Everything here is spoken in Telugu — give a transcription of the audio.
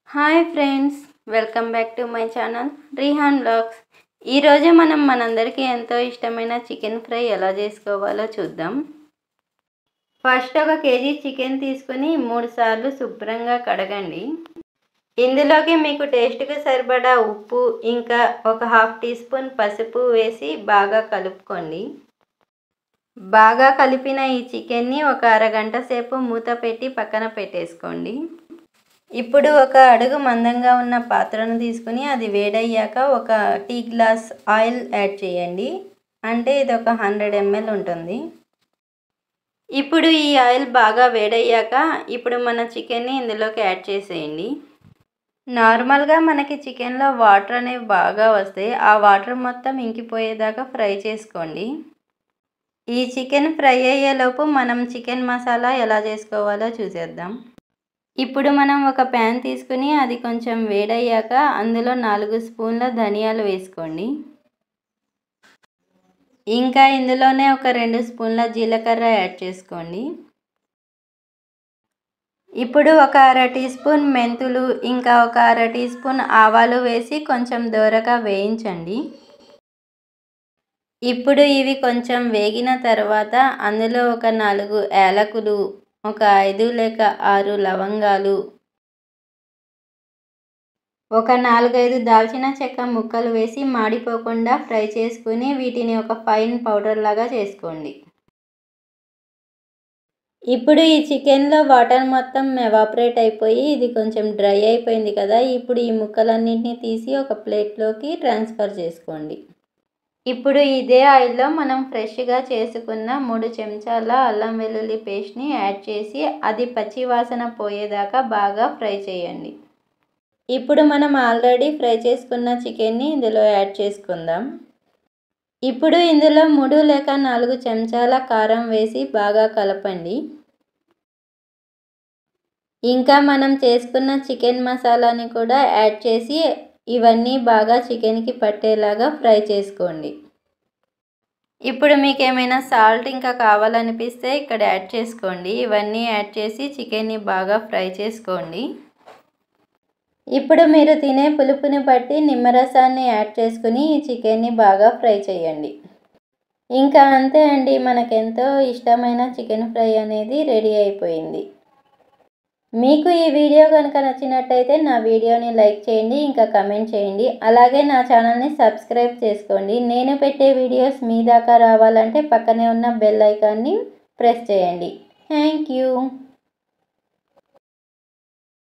Hi friends, welcome back to my channel Rehan vlogs. ఈరోజు మనందరికీ ఎంతో ఇష్టమైన చికెన్ ఫ్రై ఎలా చేసుకోవాలో చూద్దాం. ఫస్ట్ ఒక కేజీ చికెన్ తీసుకుని 3 సార్లు శుభ్రంగా కడగండి. ఇందులోకి మీకు టేస్ట్కి సరిపడా ఉప్పు ఇంకా ఒక 1/2 టీ స్పూన్ పసుపు వేసి బాగా కలుపుకోండి. బాగా కలిపిన ఈ చికెన్ని ఒక అరగంట సేపు మూత పెట్టి పక్కన పెట్టేసుకోండి. ఇప్పుడు ఒక అడుగు మందంగా ఉన్న పాత్రను తీసుకుని అది వేడయ్యాక ఒక టీ గ్లాస్ ఆయిల్ యాడ్ చేయండి. అంటే ఇది ఒక 100 ml ఉంటుంది. ఇప్పుడు ఈ ఆయిల్ బాగా వేడయ్యాక ఇప్పుడు మన చికెన్ని ఇందులోకి యాడ్ చేసేయండి. నార్మల్గా మనకి చికెన్లో వాటర్ అనేవి బాగా వస్తాయి. ఆ వాటర్ మొత్తం ఇంకిపోయేదాకా ఫ్రై చేసుకోండి. ఈ చికెన్ ఫ్రై అయ్యేలోపు మనం చికెన్ మసాలా ఎలా చేసుకోవాలో చూసేద్దాం. ఇప్పుడు మనం ఒక ప్యాన్ తీసుకుని అది కొంచెం వేడయ్యాక అందులో 4 స్పూన్ల ధనియాలు వేసుకోండి. ఇంకా ఇందులోనే ఒక 2 స్పూన్ల జీలకర్ర యాడ్ చేసుకోండి. ఇప్పుడు ఒక అర టీ స్పూన్ మెంతులు ఇంకా ఒక అర టీ స్పూన్ ఆవాలు వేసి కొంచెం దోరగా వేయించండి. ఇప్పుడు ఇవి కొంచెం వేగిన తర్వాత అందులో ఒక 4 యాలకులు, ఒక 5 లేక 6 లవంగాలు, ఒక 4-5 దాల్చిన చెక్క ముక్కలు వేసి మాడిపోకుండా ఫ్రై చేసుకుని వీటిని ఒక ఫైన్ పౌడర్ లాగా చేసుకోండి. ఇప్పుడు ఈ చికెన్లో వాటర్ మొత్తం ఎవాపరేట్ అయిపోయి ఇది కొంచెం డ్రై అయిపోయింది కదా. ఇప్పుడు ఈ ముక్కలన్నింటినీ తీసి ఒక ప్లేట్లోకి ట్రాన్స్ఫర్ చేసుకోండి. ఇప్పుడు ఇదే ఆయిల్లో మనం ఫ్రెష్గా చేసుకున్న 3 చెంచాల అల్లం వెల్లుల్లి పేస్ట్ని యాడ్ చేసి అది పచ్చి వాసన పోయేదాకా బాగా ఫ్రై చేయండి. ఇప్పుడు మనం ఆల్రెడీ ఫ్రై చేసుకున్న చికెన్ని ఇందులో యాడ్ చేసుకుందాం. ఇప్పుడు ఇందులో 3 లేక 4 చెంచాల కారం వేసి బాగా కలపండి. ఇంకా మనం చేసుకున్న చికెన్ మసాలాని కూడా యాడ్ చేసి ఇవన్నీ బాగా చికెన్కి పట్టేలాగా ఫ్రై చేసుకోండి. ఇప్పుడు మీకు ఏమైనా సాల్ట్ ఇంకా కావాలనిపిస్తే ఇక్కడ యాడ్ చేసుకోండి. ఇవన్నీ యాడ్ చేసి చికెన్ని బాగా ఫ్రై చేసుకోండి. ఇప్పుడు మీరు తినే పులుపుని బట్టి నిమ్మరసాన్ని యాడ్ చేసుకుని ఈ చికెన్ని బాగా ఫ్రై చేయండి. ఇంకా అంతే అండి, మనకెంతో ఇష్టమైన చికెన్ ఫ్రై అనేది రెడీ అయిపోయింది. మీకు ఈ వీడియో కనుక నచ్చినట్టయితే నా వీడియోని లైక్ చేయండి, ఇంకా కమెంట్ చేయండి. అలాగే నా ఛానల్ని సబ్స్క్రైబ్ చేసుకోండి. నేను పెట్టే వీడియోస్ మీ దాకా రావాలంటే పక్కనే ఉన్న బెల్ ఐకాన్ని ప్రెస్ చేయండి. Thank you.